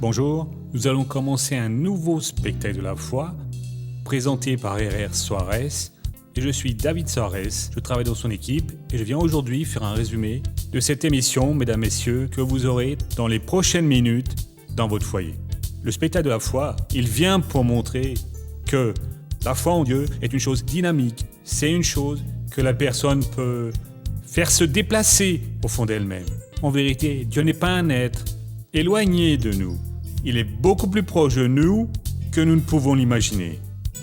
Bonjour, nous allons commencer un nouveau spectacle de la foi présenté par R.R. Soares et je suis David Soares, je travaille dans son équipe et je viens aujourd'hui faire un résumé de cette émission, mesdames, messieurs, que vous aurez dans les prochaines minutes dans votre foyer. Le spectacle de la foi, il vient pour montrer que la foi en Dieu est une chose dynamique, c'est une chose que la personne peut faire se déplacer au fond d'elle-même. En vérité, Dieu n'est pas un être éloigné de nous. Il est beaucoup plus proche de nous que nous ne pouvons l'imaginer.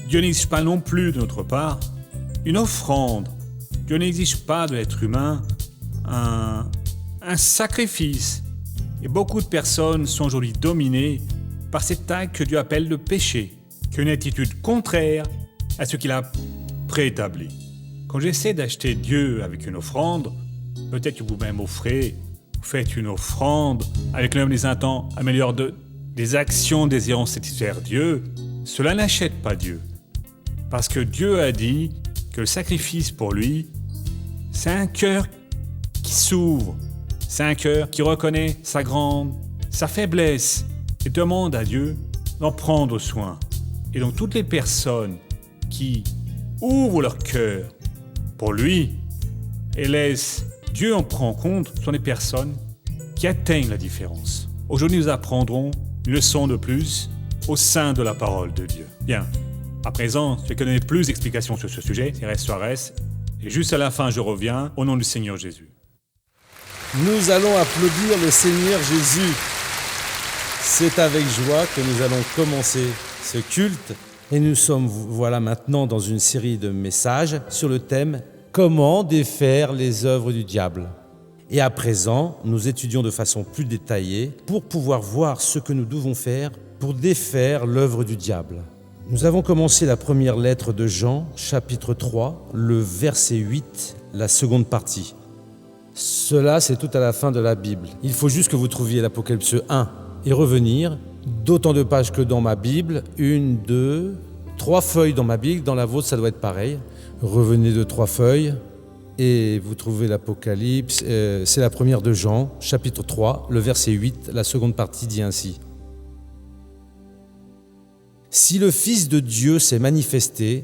Dieu n'exige pas non plus de notre part une offrande. Dieu n'exige pas de l'être humain un sacrifice. Et beaucoup de personnes sont aujourd'hui dominées par cet acte que Dieu appelle le péché, qui est une attitude contraire à ce qu'il a préétabli. Quand j'essaie d'acheter Dieu avec une offrande, peut-être que vous-même faites une offrande avec le même des intents améliore des actions désirant satisfaire Dieu, cela n'achète pas Dieu. Parce que Dieu a dit que le sacrifice pour lui, c'est un cœur qui s'ouvre, c'est un cœur qui reconnaît sa faiblesse et demande à Dieu d'en prendre soin. Et donc toutes les personnes qui ouvrent leur cœur pour lui et laissent Dieu en prendre compte sont des personnes qui atteignent la différence. Aujourd'hui, nous apprendrons une leçon de plus au sein de la parole de Dieu. Bien, à présent, je vais donner plus d'explications sur ce sujet, c'est R.R. Soares, et juste à la fin, je reviens au nom du Seigneur Jésus. Nous allons applaudir le Seigneur Jésus. C'est avec joie que nous allons commencer ce culte. Et nous sommes maintenant dans une série de messages sur le thème « Comment défaire les œuvres du diable ?» Et à présent, nous étudions de façon plus détaillée pour pouvoir voir ce que nous devons faire pour défaire l'œuvre du diable. Nous avons commencé la première lettre de Jean, chapitre 3, le verset 8, la seconde partie. Cela, c'est tout à la fin de la Bible. Il faut juste que vous trouviez l'Apocalypse 1 et revenir d'autant de pages que dans ma Bible, 1, 2, 3 feuilles dans ma Bible, dans la vôtre, ça doit être pareil. Revenez de 3 feuilles et vous trouvez l'Apocalypse. C'est la première de Jean, chapitre 3, le verset 8, la seconde partie dit ainsi. Si le Fils de Dieu s'est manifesté,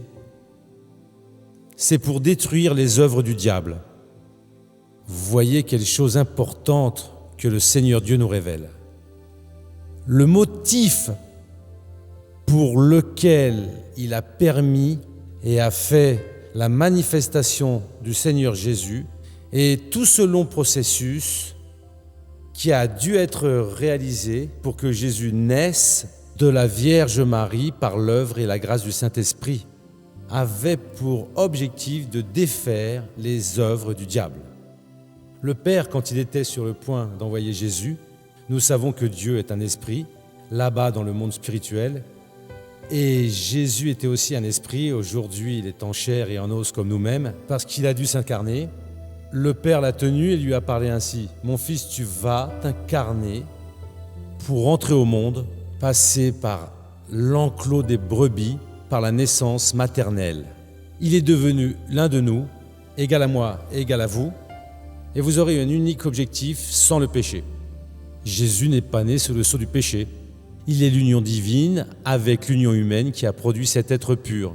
c'est pour détruire les œuvres du diable. Vous voyez quelle chose importante que le Seigneur Dieu nous révèle. Le motif pour lequel il a permis et a fait la manifestation du Seigneur Jésus et tout ce long processus qui a dû être réalisé pour que Jésus naisse de la Vierge Marie par l'œuvre et la grâce du Saint-Esprit, avait pour objectif de défaire les œuvres du diable. Le Père, quand il était sur le point d'envoyer Jésus, nous savons que Dieu est un esprit, là-bas dans le monde spirituel, et Jésus était aussi un esprit. Aujourd'hui, il est en chair et en os comme nous-mêmes, parce qu'il a dû s'incarner. Le Père l'a tenu et lui a parlé ainsi. « Mon fils, tu vas t'incarner pour entrer au monde, passer par l'enclos des brebis, par la naissance maternelle. Il est devenu l'un de nous, égal à moi, égal à vous, et vous aurez un unique objectif sans le péché. » Jésus n'est pas né sous le sceau du péché. Il est l'union divine avec l'union humaine qui a produit cet être pur.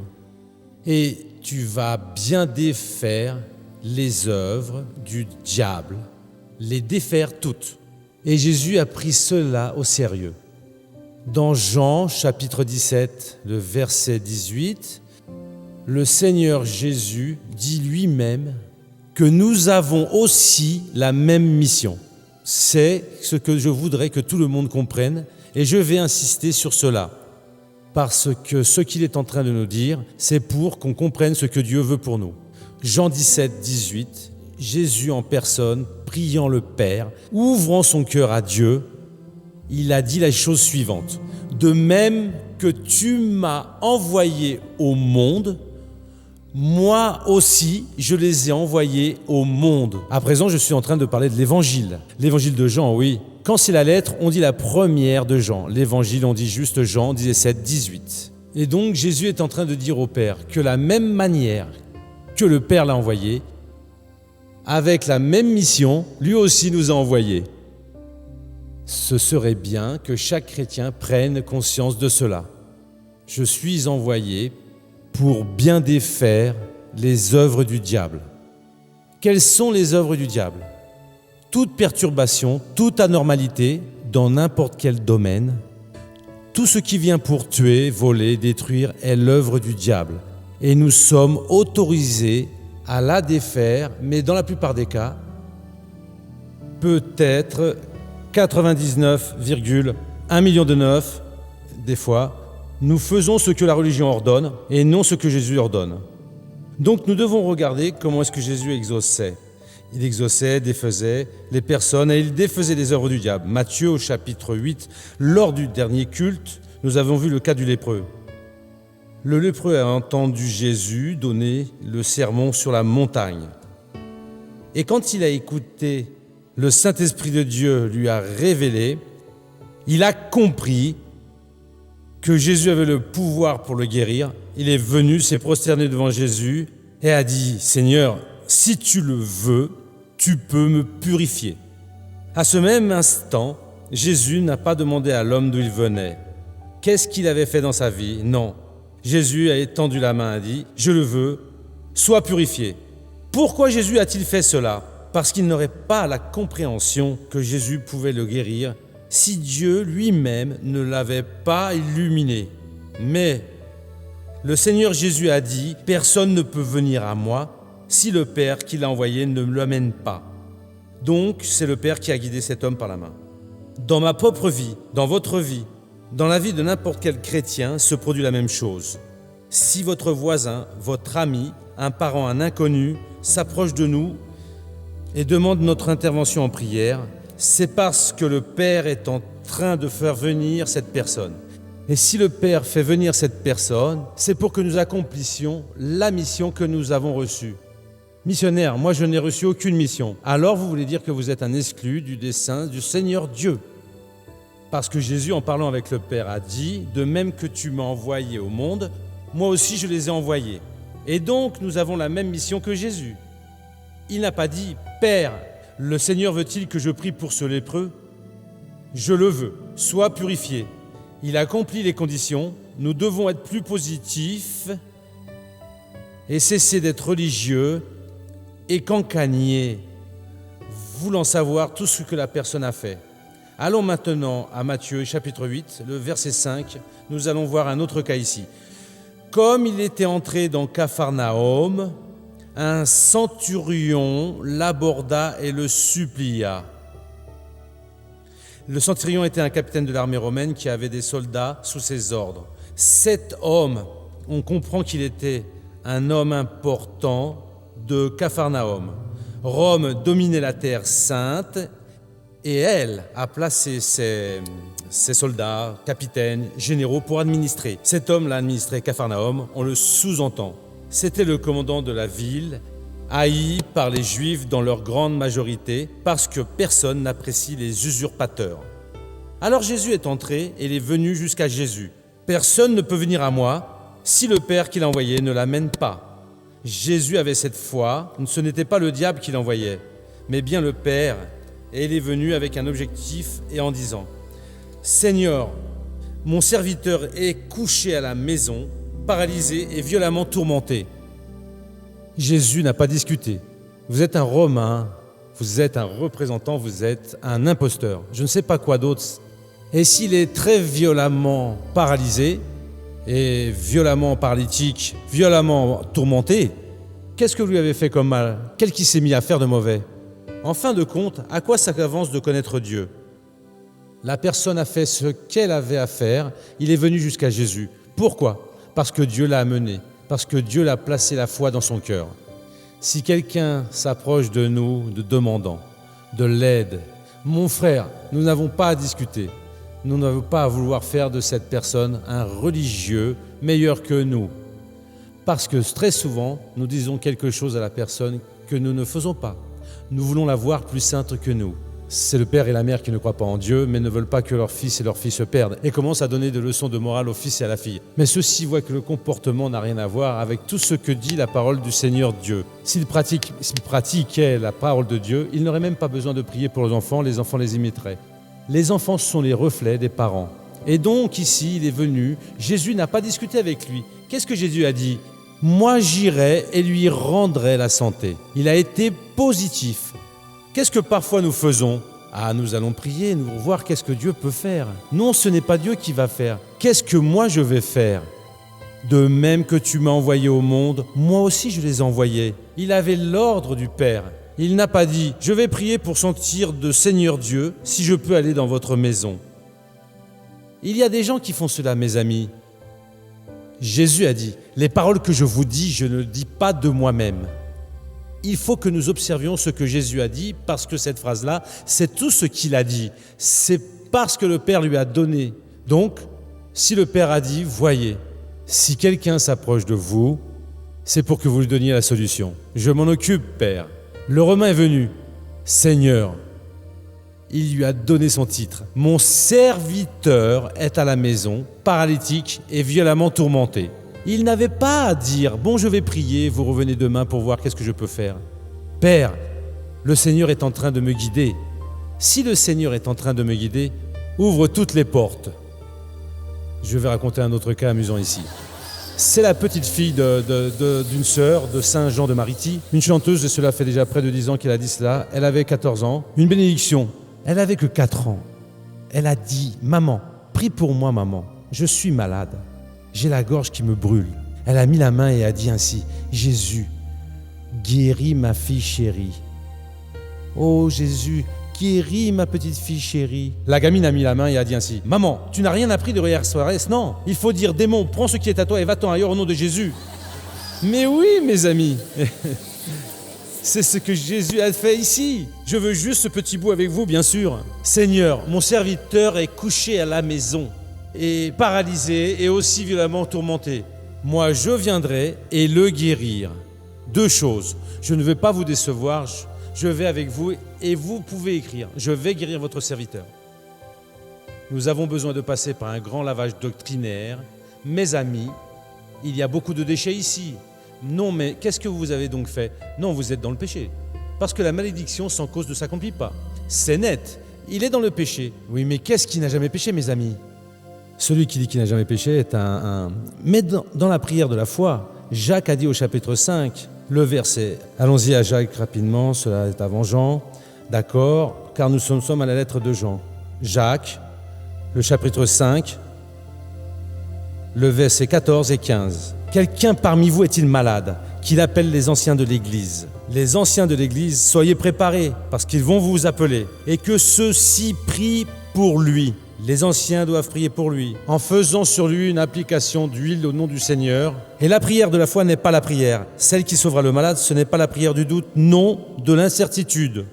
Et tu vas bien défaire les œuvres du diable, les défaire toutes. Et Jésus a pris cela au sérieux. Dans Jean, chapitre 17, le verset 18, le Seigneur Jésus dit lui-même que nous avons aussi la même mission. C'est ce que je voudrais que tout le monde comprenne et je vais insister sur cela. Parce que ce qu'il est en train de nous dire, c'est pour qu'on comprenne ce que Dieu veut pour nous. Jean 17, 18, Jésus en personne, priant le Père, ouvrant son cœur à Dieu, il a dit la chose suivante. « De même que tu m'as envoyé au monde, moi aussi, je les ai envoyés au monde. » À présent, je suis en train de parler de l'Évangile. L'Évangile de Jean, oui. Quand c'est la lettre, on dit la première de Jean. L'Évangile, on dit juste Jean 17, 18. Et donc, Jésus est en train de dire au Père que la même manière que le Père l'a envoyé, avec la même mission, lui aussi nous a envoyés. Ce serait bien que chaque chrétien prenne conscience de cela. Je suis envoyé pour bien défaire les œuvres du diable. Quelles sont les œuvres du diable? Toute perturbation, toute anormalité dans n'importe quel domaine, tout ce qui vient pour tuer, voler, détruire est l'œuvre du diable. Et nous sommes autorisés à la défaire, mais dans la plupart des cas, peut-être 99,1 million de 9, des fois, nous faisons ce que la religion ordonne et non ce que Jésus ordonne. Donc nous devons regarder comment est-ce que Jésus exauçait. Il exauçait, défaisait les personnes et il défaisait les œuvres du diable. Matthieu au chapitre 8, lors du dernier culte, nous avons vu le cas du lépreux. Le lépreux a entendu Jésus donner le sermon sur la montagne. Et quand il a écouté, le Saint-Esprit de Dieu lui a révélé, il a compris que Jésus avait le pouvoir pour le guérir. Il est venu, s'est prosterné devant Jésus et a dit « Seigneur, si tu le veux, tu peux me purifier. » À ce même instant, Jésus n'a pas demandé à l'homme d'où il venait. Qu'est-ce qu'il avait fait dans sa vie? Non. Jésus a étendu la main et a dit « Je le veux, sois purifié. » Pourquoi Jésus a-t-il fait cela? Parce qu'il n'aurait pas la compréhension que Jésus pouvait le guérir si Dieu lui-même ne l'avait pas illuminé. Mais le Seigneur Jésus a dit « Personne ne peut venir à moi si le Père qui l'a envoyé ne me l'amène pas. » Donc, c'est le Père qui a guidé cet homme par la main. Dans ma propre vie, dans votre vie, dans la vie de n'importe quel chrétien, se produit la même chose. Si votre voisin, votre ami, un parent, un inconnu s'approche de nous et demande notre intervention en prière, c'est parce que le Père est en train de faire venir cette personne. Et si le Père fait venir cette personne, c'est pour que nous accomplissions la mission que nous avons reçue. Missionnaire, moi je n'ai reçu aucune mission. Alors vous voulez dire que vous êtes un exclu du dessein du Seigneur Dieu. Parce que Jésus, en parlant avec le Père, a dit « De même que tu m'as envoyé au monde, moi aussi je les ai envoyés. » Et donc nous avons la même mission que Jésus. Il n'a pas dit « Père, le Seigneur veut-il que je prie pour ce lépreux? Je le veux, sois purifié. » Il accomplit les conditions. Nous devons être plus positifs et cesser d'être religieux et cancanier, voulant savoir tout ce que la personne a fait. Allons maintenant à Matthieu chapitre 8, le verset 5. Nous allons voir un autre cas ici. Comme il était entré dans Capharnaüm, un centurion l'aborda et le supplia. Le centurion était un capitaine de l'armée romaine qui avait des soldats sous ses ordres. Cet homme, on comprend qu'il était un homme important de Capharnaüm. Rome dominait la terre sainte et elle a placé ses soldats, capitaines, généraux pour administrer. Cet homme l'a administré Capharnaüm, on le sous-entend. C'était le commandant de la ville, haï par les Juifs dans leur grande majorité, parce que personne n'apprécie les usurpateurs. Alors Jésus est entré et il est venu jusqu'à Jésus. Personne ne peut venir à moi si le Père qui l'a envoyé ne l'amène pas. Jésus avait cette foi, ce n'était pas le diable qui l'envoyait, mais bien le Père, et il est venu avec un objectif et en disant « Seigneur, mon serviteur est couché à la maison, paralysé et violemment tourmenté. » Jésus n'a pas discuté. Vous êtes un Romain, vous êtes un représentant, vous êtes un imposteur. Je ne sais pas quoi d'autre. Et s'il est très violemment paralysé et violemment paralytique, violemment tourmenté, qu'est-ce que vous lui avez fait comme mal? Qu'est-ce qu'il s'est mis à faire de mauvais? En fin de compte, à quoi ça avance de connaître Dieu? La personne a fait ce qu'elle avait à faire. Il est venu jusqu'à Jésus. Pourquoi? Parce que Dieu l'a amené. Parce que Dieu l'a placé la foi dans son cœur. Si quelqu'un s'approche de nous, de demandant de l'aide, mon frère, nous n'avons pas à discuter. Nous n'avons pas à vouloir faire de cette personne un religieux meilleur que nous. Parce que très souvent, nous disons quelque chose à la personne que nous ne faisons pas. Nous voulons la voir plus sainte que nous. C'est le père et la mère qui ne croient pas en Dieu, mais ne veulent pas que leur fils et leur fille se perdent et commencent à donner des leçons de morale au fils et à la fille. Mais ceux-ci voient que le comportement n'a rien à voir avec tout ce que dit la parole du Seigneur Dieu. S'ils pratiquaient la parole de Dieu, ils n'auraient même pas besoin de prier pour les enfants les imiteraient. Les enfants sont les reflets des parents. Et donc ici, il est venu, Jésus n'a pas discuté avec lui. Qu'est-ce que Jésus a dit ? Moi j'irai et lui rendrai la santé. Il a été positif. Qu'est-ce que parfois nous faisons ? Nous allons prier, nous allons voir qu'est-ce que Dieu peut faire. Non, ce n'est pas Dieu qui va faire. Qu'est-ce que moi je vais faire ? De même que tu m'as envoyé au monde, moi aussi je les ai envoyés. Il avait l'ordre du Père. Il n'a pas dit « Je vais prier pour sentir de Seigneur Dieu si je peux aller dans votre maison ». Il y a des gens qui font cela, mes amis. Jésus a dit « Les paroles que je vous dis, je ne le dis pas de moi-même ». Il faut que nous observions ce que Jésus a dit, parce que cette phrase-là, c'est tout ce qu'il a dit. C'est parce que le Père lui a donné. Donc, si le Père a dit, voyez, si quelqu'un s'approche de vous, c'est pour que vous lui donniez la solution. Je m'en occupe, Père. Le Romain est venu. Seigneur, il lui a donné son titre. Mon serviteur est à la maison, paralytique et violemment tourmenté. Il n'avait pas à dire « Bon, je vais prier, vous revenez demain pour voir qu'est-ce que je peux faire. » Père, le Seigneur est en train de me guider. Si le Seigneur est en train de me guider, ouvre toutes les portes. Je vais raconter un autre cas amusant ici. C'est la petite fille d'une sœur de Saint Jean de Marithi, une chanteuse, et cela fait déjà près de 10 ans qu'elle a dit cela. Elle avait 14 ans, une bénédiction. Elle n'avait que 4 ans. Elle a dit « Maman, prie pour moi, maman, je suis malade. J'ai la gorge qui me brûle. » Elle a mis la main et a dit ainsi « Jésus, guéris ma fille chérie. Oh Jésus, guéris ma petite fille chérie. » La gamine a mis la main et a dit ainsi « Maman, tu n'as rien appris de hier soirée? Non, il faut dire démon, prends ce qui est à toi et va-t'en ailleurs au nom de Jésus. » Mais oui, mes amis, c'est ce que Jésus a fait ici. Je veux juste ce petit bout avec vous, bien sûr. Seigneur, mon serviteur est couché à la maison, et paralysé et aussi violemment tourmenté. Moi, je viendrai et le guérir. 2 choses. Je ne vais pas vous décevoir, je vais avec vous et vous pouvez écrire. Je vais guérir votre serviteur. Nous avons besoin de passer par un grand lavage doctrinaire. Mes amis, il y a beaucoup de déchets ici. Non, mais qu'est-ce que vous avez donc fait? Non, vous êtes dans le péché. Parce que la malédiction sans cause ne s'accomplit pas. C'est net. Il est dans le péché. Oui, mais qu'est-ce qui n'a jamais péché, mes amis? Celui qui dit qu'il n'a jamais péché est Mais dans la prière de la foi, Jacques a dit au chapitre 5, le verset. Allons-y à Jacques rapidement, cela est avant Jean. D'accord, car nous sommes à la lettre de Jean. Jacques, le chapitre 5, le verset 14 et 15. Quelqu'un parmi vous est-il malade, qu'il appelle les anciens de l'Église? Les anciens de l'Église, soyez préparés, parce qu'ils vont vous appeler, et que ceux-ci prient pour lui. Les anciens doivent prier pour lui, en faisant sur lui une application d'huile au nom du Seigneur. Et la prière de la foi n'est pas la prière. Celle qui sauvera le malade, ce n'est pas la prière du doute, non, de l'incertitude.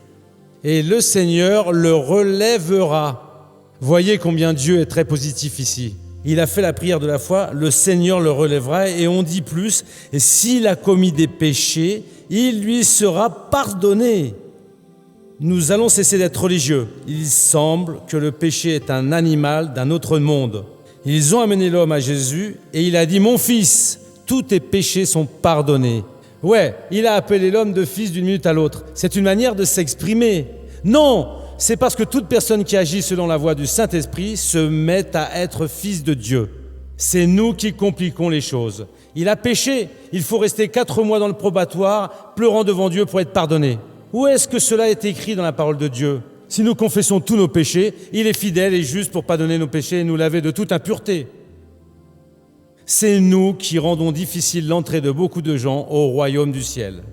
Et le Seigneur le relèvera. Voyez combien Dieu est très positif ici. Il a fait la prière de la foi, le Seigneur le relèvera, et on dit plus, et s'il a commis des péchés, il lui sera pardonné. Nous allons cesser d'être religieux. Il semble que le péché est un animal d'un autre monde. Ils ont amené l'homme à Jésus, et il a dit « Mon fils, tous tes péchés sont pardonnés. » Ouais, il a appelé l'homme de fils d'une minute à l'autre. C'est une manière de s'exprimer. Non, c'est parce que toute personne qui agit selon la voie du Saint-Esprit se met à être fils de Dieu. C'est nous qui compliquons les choses. Il a péché, il faut rester 4 mois dans le probatoire, pleurant devant Dieu pour être pardonné. Où est-ce que cela est écrit dans la parole de Dieu? Si nous confessons tous nos péchés, il est fidèle et juste pour pardonner nos péchés et nous laver de toute impureté. C'est nous qui rendons difficile l'entrée de beaucoup de gens au royaume du ciel.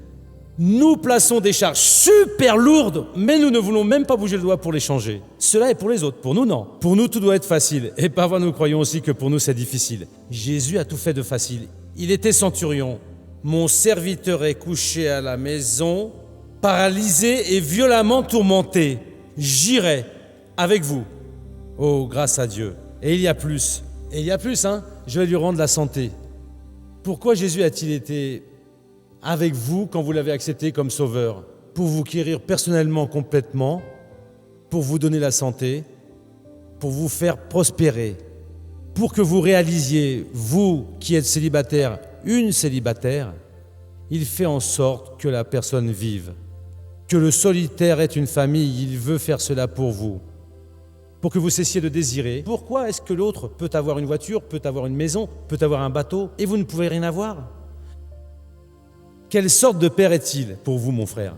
Nous plaçons des charges super lourdes, mais nous ne voulons même pas bouger le doigt pour les changer. Cela est pour les autres, pour nous non. Pour nous, tout doit être facile. Et parfois, nous croyons aussi que pour nous, c'est difficile. Jésus a tout fait de facile. Il était centurion. Mon serviteur est couché à la maison, paralysé et violemment tourmenté. J'irai avec vous. Oh, grâce à Dieu. Et il y a plus. Et il y a plus, hein. Je vais lui rendre la santé. Pourquoi Jésus a-t-il été avec vous quand vous l'avez accepté comme sauveur? Pour vous guérir personnellement complètement, pour vous donner la santé, pour vous faire prospérer, pour que vous réalisiez, vous qui êtes célibataire, une célibataire, il fait en sorte que la personne vive. Que le solitaire ait une famille, il veut faire cela pour vous. pour que vous cessiez de désirer. Pourquoi est-ce que l'autre peut avoir une voiture, peut avoir une maison, peut avoir un bateau, et vous ne pouvez rien avoir? Quelle sorte de père est-il pour vous, mon frère?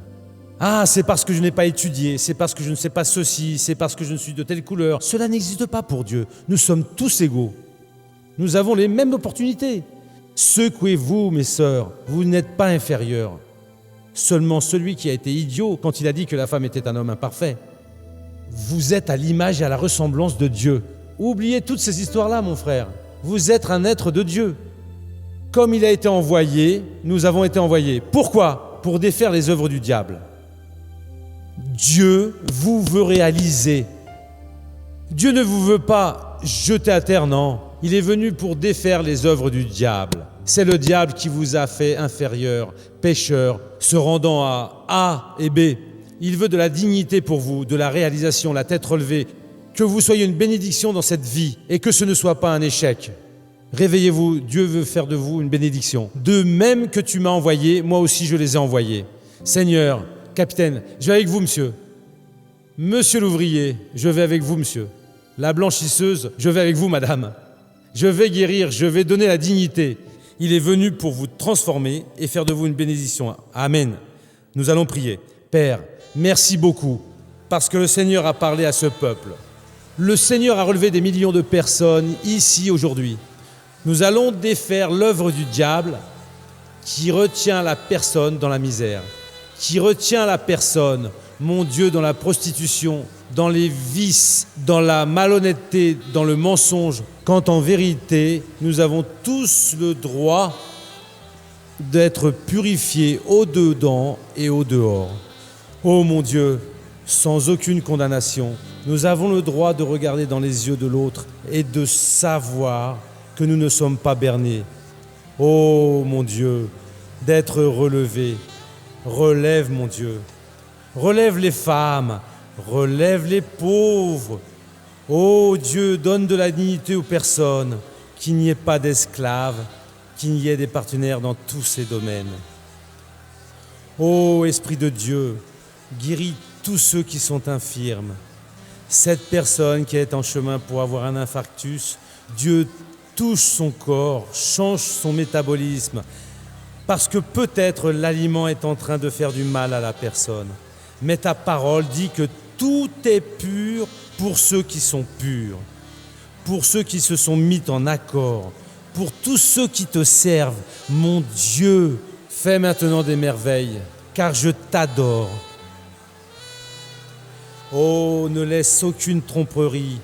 Ah, c'est parce que je n'ai pas étudié, c'est parce que je ne sais pas ceci, c'est parce que je ne suis de telle couleur. Cela n'existe pas pour Dieu. Nous sommes tous égaux. Nous avons les mêmes opportunités. Secouez-vous, mes sœurs, vous n'êtes pas inférieurs. Seulement celui qui a été idiot quand il a dit que la femme était un homme imparfait. Vous êtes à l'image et à la ressemblance de Dieu. Oubliez toutes ces histoires-là, mon frère. Vous êtes un être de Dieu. Comme il a été envoyé, nous avons été envoyés. Pourquoi? Pour défaire les œuvres du diable. Dieu vous veut réaliser. Dieu ne vous veut pas jeter à terre, non. Il est venu pour défaire les œuvres du diable. C'est le diable qui vous a fait inférieur, pécheur, se rendant à A et B. Il veut de la dignité pour vous, de la réalisation, la tête relevée, que vous soyez une bénédiction dans cette vie et que ce ne soit pas un échec. Réveillez-vous, Dieu veut faire de vous une bénédiction. De même que tu m'as envoyé, moi aussi je les ai envoyés. Seigneur, capitaine, je vais avec vous, monsieur. Monsieur l'ouvrier, je vais avec vous, monsieur. La blanchisseuse, je vais avec vous, madame. Je vais guérir, je vais donner la dignité. Il est venu pour vous transformer et faire de vous une bénédiction. Amen. Nous allons prier. Père, merci beaucoup, parce que le Seigneur a parlé à ce peuple. Le Seigneur a relevé des millions de personnes ici aujourd'hui. Nous allons défaire l'œuvre du diable qui retient la personne dans la misère, qui retient la personne, mon Dieu, dans la prostitution, dans les vices, dans la malhonnêteté, dans le mensonge, quand en vérité, nous avons tous le droit d'être purifiés au-dedans et au-dehors. Oh mon Dieu, sans aucune condamnation, nous avons le droit de regarder dans les yeux de l'autre et de savoir que nous ne sommes pas bernés. Oh mon Dieu, d'être relevés. Relève mon Dieu. Relève les femmes, relève les pauvres. Oh Dieu, donne de la dignité aux personnes, qu'il n'y ait pas d'esclaves, qu'il y ait des partenaires dans tous ces domaines. Oh Esprit de Dieu, guéris tous ceux qui sont infirmes. Cette personne qui est en chemin pour avoir un infarctus, Dieu touche son corps, change son métabolisme, parce que peut-être l'aliment est en train de faire du mal à la personne. Mais ta parole dit que tout est pur pour ceux qui sont purs, pour ceux qui se sont mis en accord, pour tous ceux qui te servent. Mon Dieu, fais maintenant des merveilles, car je t'adore. Oh, ne laisse aucune tromperie.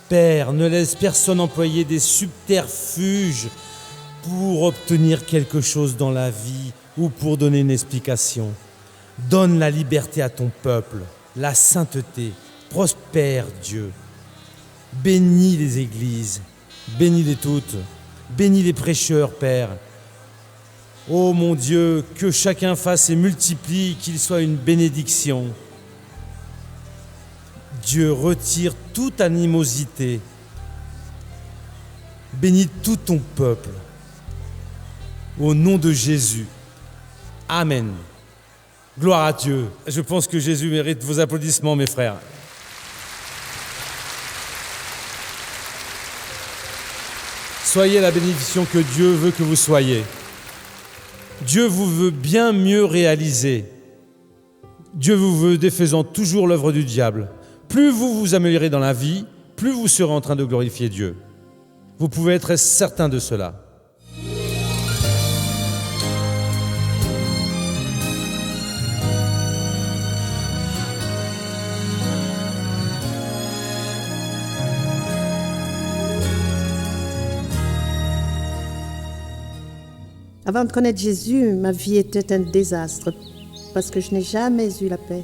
Père, ne laisse personne employer des subterfuges pour obtenir quelque chose dans la vie ou pour donner une explication. Donne la liberté à ton peuple, la sainteté. Prospère Dieu. Bénis les églises, bénis-les toutes. Bénis les prêcheurs, Père. Oh mon Dieu, que chacun fasse et multiplie, qu'il soit une bénédiction. Dieu, retire toute animosité. Bénis tout ton peuple. Au nom de Jésus. Amen. Gloire à Dieu. Je pense que Jésus mérite vos applaudissements, mes frères. Soyez la bénédiction que Dieu veut que vous soyez. Dieu vous veut bien mieux réaliser. Dieu vous veut défaisant toujours l'œuvre du diable. Plus vous vous améliorez dans la vie, plus vous serez en train de glorifier Dieu. Vous pouvez être certain de cela. Avant de connaître Jésus, ma vie était un désastre parce que je n'ai jamais eu la paix.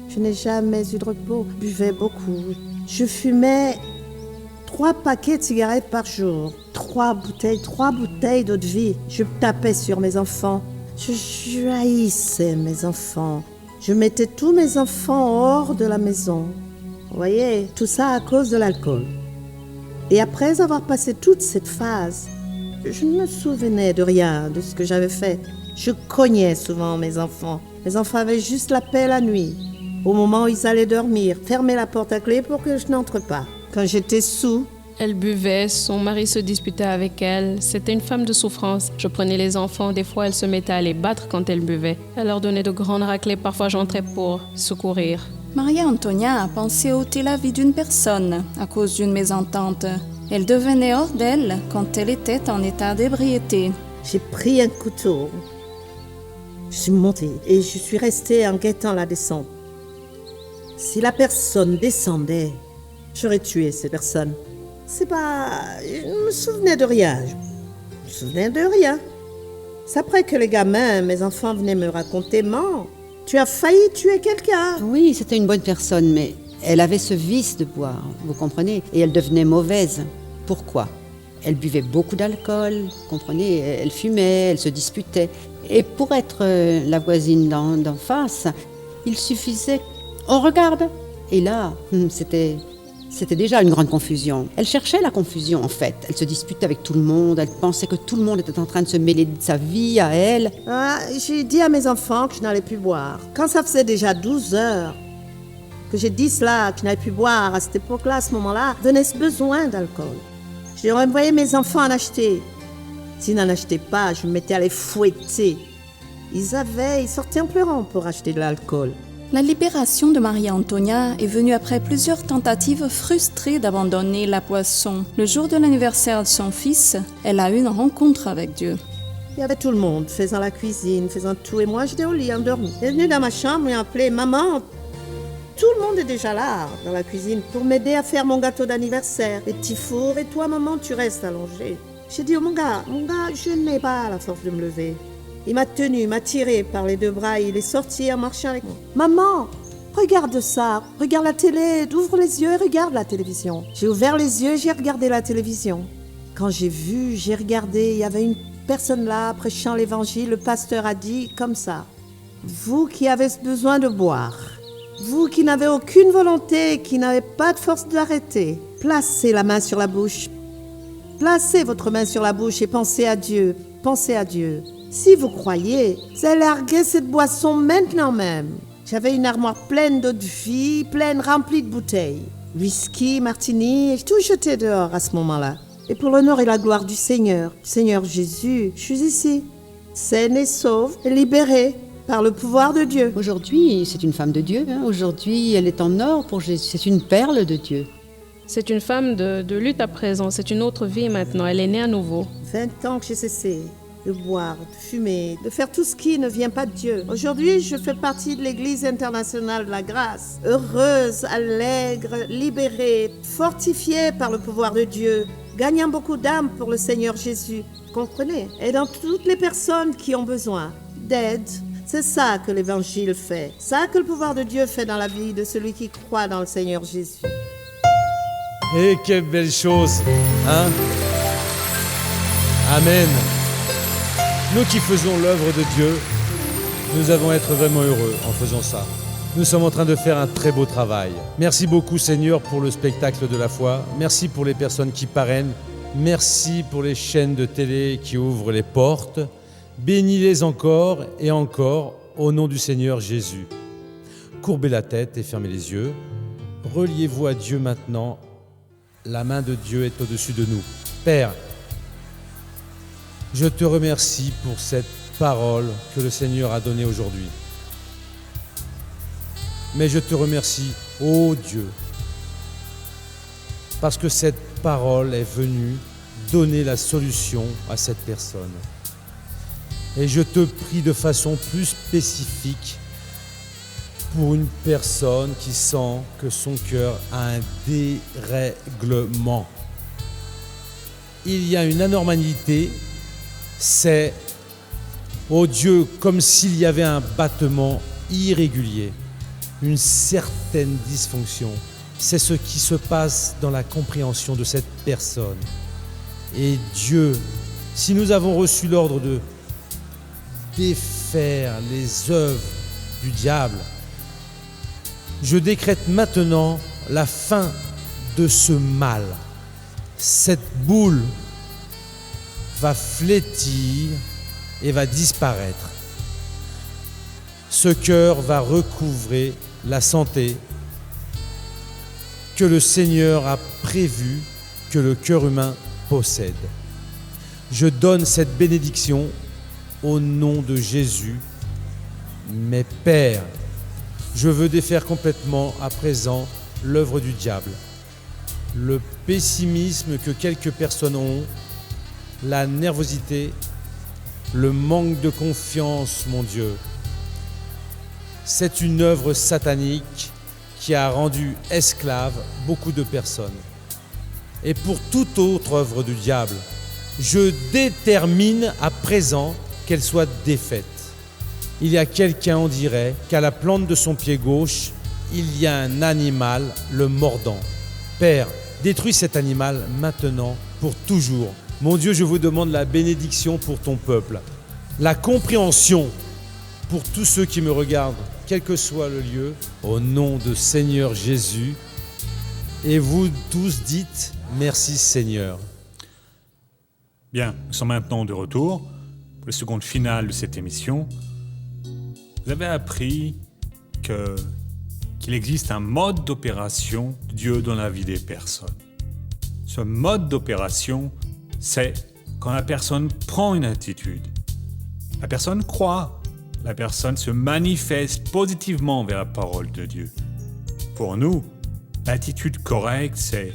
Je n'ai jamais eu de repos. Je buvais beaucoup. Je fumais 3 paquets de cigarettes par jour. 3 bouteilles d'eau de vie. Je tapais sur mes enfants. Je haïssais mes enfants. Je mettais tous mes enfants hors de la maison. Vous voyez, tout ça à cause de l'alcool. Et après avoir passé toute cette phase, je ne me souvenais de rien de ce que j'avais fait. Je cognais souvent mes enfants. Mes enfants avaient juste la paix la nuit. Au moment où ils allaient dormir, fermer la porte à clé pour que je n'entre pas. Quand j'étais sous, Elle buvait, son mari se disputait avec elle. C'était une femme de souffrance. Je prenais les enfants, des fois elle se mettait à les battre quand elle buvait. Elle leur donnait de grandes raclées, parfois j'entrais pour secourir. Maria Antonia a pensé ôter la vie d'une personne à cause d'une mésentente. Elle devenait hors d'elle quand elle était en état d'ébriété. j'ai pris un couteau. Je suis montée et je suis restée en guettant la descente. Si la personne descendait, j'aurais tué cette personne. C'est pas... Je me souvenais de rien. Je me souvenais de rien. C'est après que les gamins, mes enfants venaient me raconter, Maman, tu as failli tuer quelqu'un. Oui, c'était une bonne personne, mais elle avait ce vice de boire, vous comprenez, et elle devenait mauvaise. Pourquoi? Elle buvait beaucoup d'alcool, vous comprenez, elle fumait, elle se disputait. Et pour être la voisine d'en face, il suffisait... On regarde. Et là, c'était déjà une grande confusion. Elle cherchait la confusion, en fait. Elle se disputait avec tout le monde. Elle pensait que tout le monde était en train de se mêler de sa vie à elle. J'ai dit à mes enfants que je n'allais plus boire. Quand ça faisait déjà 12 heures que j'ai dit cela, que je n'allais plus boire, à cette époque-là, à ce moment-là, venait ce besoin d'alcool. J'ai envoyé mes enfants en acheter. S'ils n'en achetaient pas, je me mettais à les fouetter. Ils sortaient en pleurant pour acheter de l'alcool. La libération de Maria Antonia est venue après plusieurs tentatives frustrées d'abandonner la boisson. Le jour de l'anniversaire de son fils, elle a eu une rencontre avec Dieu. Il y avait tout le monde, faisant la cuisine, faisant tout. Et moi, j'étais au lit, endormie. Elle est venue dans ma chambre et a appelé « Maman ». Tout le monde est déjà là, dans la cuisine, pour m'aider à faire mon gâteau d'anniversaire. Les petits fours, et toi, maman, tu restes allongée. J'ai dit, oh, mon gars, je n'ai pas la force de me lever. Il m'a tenu, m'a tiré par les deux bras, il est sorti en marchant avec moi. Maman, regarde ça, regarde la télé, ouvre les yeux et regarde la télévision. J'ai ouvert les yeux, j'ai regardé la télévision. Quand j'ai regardé, il y avait une personne là, prêchant l'évangile, le pasteur a dit comme ça, vous qui avez besoin de boire, vous qui n'avez aucune volonté, qui n'avez pas de force d'arrêter, placez la main sur la bouche. Placez votre main sur la bouche et pensez à Dieu. Pensez à Dieu. Si vous croyez, vous allez larguer cette boisson maintenant même. J'avais une armoire pleine d'eau de vie, pleine remplie de bouteilles. Whisky, martini, j'ai tout jeté dehors à ce moment-là. Et pour l'honneur et la gloire du Seigneur Jésus, je suis ici, saine et sauve et libérée par le pouvoir de Dieu. Aujourd'hui, c'est une femme de Dieu. Aujourd'hui, elle est en or pour Jésus. C'est une perle de Dieu. C'est une femme de lutte à présent, c'est une autre vie maintenant, elle est née à nouveau. 20 ans que j'ai cessé de boire, de fumer, de faire tout ce qui ne vient pas de Dieu. Aujourd'hui, je fais partie de l'Église internationale de la grâce. Heureuse, allègre, libérée, fortifiée par le pouvoir de Dieu, gagnant beaucoup d'âmes pour le Seigneur Jésus. Comprenez? Et dans toutes les personnes qui ont besoin d'aide. C'est ça que l'Évangile fait. Ça que le pouvoir de Dieu fait dans la vie de celui qui croit dans le Seigneur Jésus. Et quelle belle chose, hein? Amen. Nous qui faisons l'œuvre de Dieu, nous allons être vraiment heureux en faisant ça. Nous sommes en train de faire un très beau travail. Merci beaucoup Seigneur pour le spectacle de la foi. Merci pour les personnes qui parrainent. Merci pour les chaînes de télé qui ouvrent les portes. Bénis-les encore et encore au nom du Seigneur Jésus. Courbez la tête et fermez les yeux. Reliez-vous à Dieu maintenant. La main de Dieu est au-dessus de nous. Père, je te remercie pour cette parole que le Seigneur a donnée aujourd'hui. Mais je te remercie, ô Dieu, parce que cette parole est venue donner la solution à cette personne. Et je te prie de façon plus spécifique pour une personne qui sent que son cœur a un dérèglement. Il y a une anormalité, c'est, oh Dieu, comme s'il y avait un battement irrégulier, une certaine dysfonction. C'est ce qui se passe dans la compréhension de cette personne. Et Dieu, si nous avons reçu l'ordre de défaire les œuvres du diable, je décrète maintenant la fin de ce mal. Cette boule va flétir et va disparaître. Ce cœur va recouvrer la santé que le Seigneur a prévu que le cœur humain possède. Je donne cette bénédiction au nom de Jésus. Mais Père, je veux défaire complètement à présent l'œuvre du diable, le pessimisme que quelques personnes ont, la nervosité, le manque de confiance, mon Dieu. C'est une œuvre satanique qui a rendu esclaves beaucoup de personnes. Et pour toute autre œuvre du diable, je détermine à présent qu'elle soit défaite. Il y a quelqu'un, on dirait, qu'à la plante de son pied gauche, il y a un animal le mordant. Père, détruis cet animal maintenant, pour toujours. Mon Dieu, je vous demande la bénédiction pour ton peuple, la compréhension pour tous ceux qui me regardent, quel que soit le lieu, au nom de Seigneur Jésus. Et vous tous dites merci Seigneur. Bien, nous sommes maintenant de retour pour la seconde finale de cette émission. Vous avez appris qu'il existe un mode d'opération de Dieu dans la vie des personnes. Ce mode d'opération, c'est quand la personne prend une attitude. La personne croit, la personne se manifeste positivement vers la parole de Dieu. Pour nous, l'attitude correcte, c'est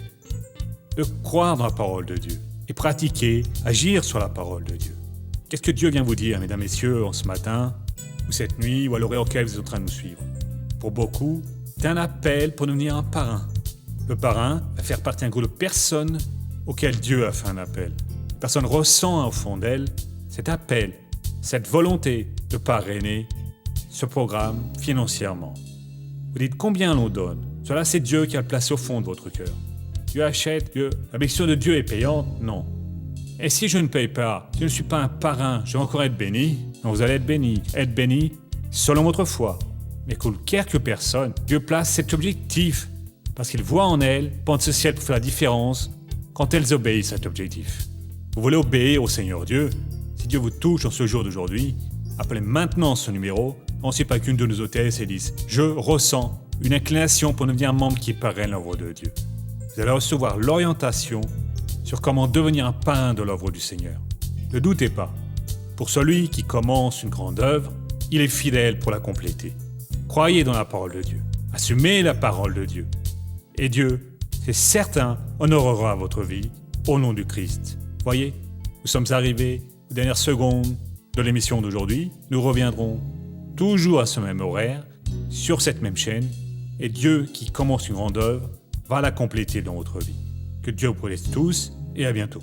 de croire dans la parole de Dieu et pratiquer, agir sur la parole de Dieu. Qu'est-ce que Dieu vient vous dire, mesdames, messieurs, ce matin, ou cette nuit, ou à l'oreille auquel vous êtes en train de nous suivre? Pour beaucoup, c'est un appel pour devenir un parrain. Le parrain va faire partie d'un groupe de personnes auxquelles Dieu a fait un appel. La personne ressent au fond d'elle cet appel, cette volonté de parrainer ce programme financièrement. Vous dites combien l'on donne. Cela, c'est Dieu qui a placé au fond de votre cœur. Dieu achète, Dieu. La bénédiction de Dieu est payante? Non. Et si je ne paye pas, si je ne suis pas un parrain, je vais encore être béni? Non, vous allez être béni selon votre foi. Mais pour quelques personnes, Dieu place cet objectif parce qu'il voit en elles, potentiel pour faire la différence quand elles obéissent à cet objectif. Vous voulez obéir au Seigneur Dieu? Si Dieu vous touche en ce jour d'aujourd'hui, appelez maintenant ce numéro, pensez pas qu'une de nos hôtesses et dites « Je ressens une inclination pour devenir un membre qui parraine l'œuvre de Dieu ». Vous allez recevoir l'orientation sur comment devenir un parrain de l'œuvre du Seigneur. Ne doutez pas, pour celui qui commence une grande œuvre, il est fidèle pour la compléter. Croyez dans la parole de Dieu, assumez la parole de Dieu. Et Dieu, c'est certain, honorera votre vie au nom du Christ. Voyez, nous sommes arrivés aux dernières secondes de l'émission d'aujourd'hui. Nous reviendrons toujours à ce même horaire, sur cette même chaîne, et Dieu qui commence une grande œuvre va la compléter dans votre vie. Que Dieu vous bénisse tous et à bientôt.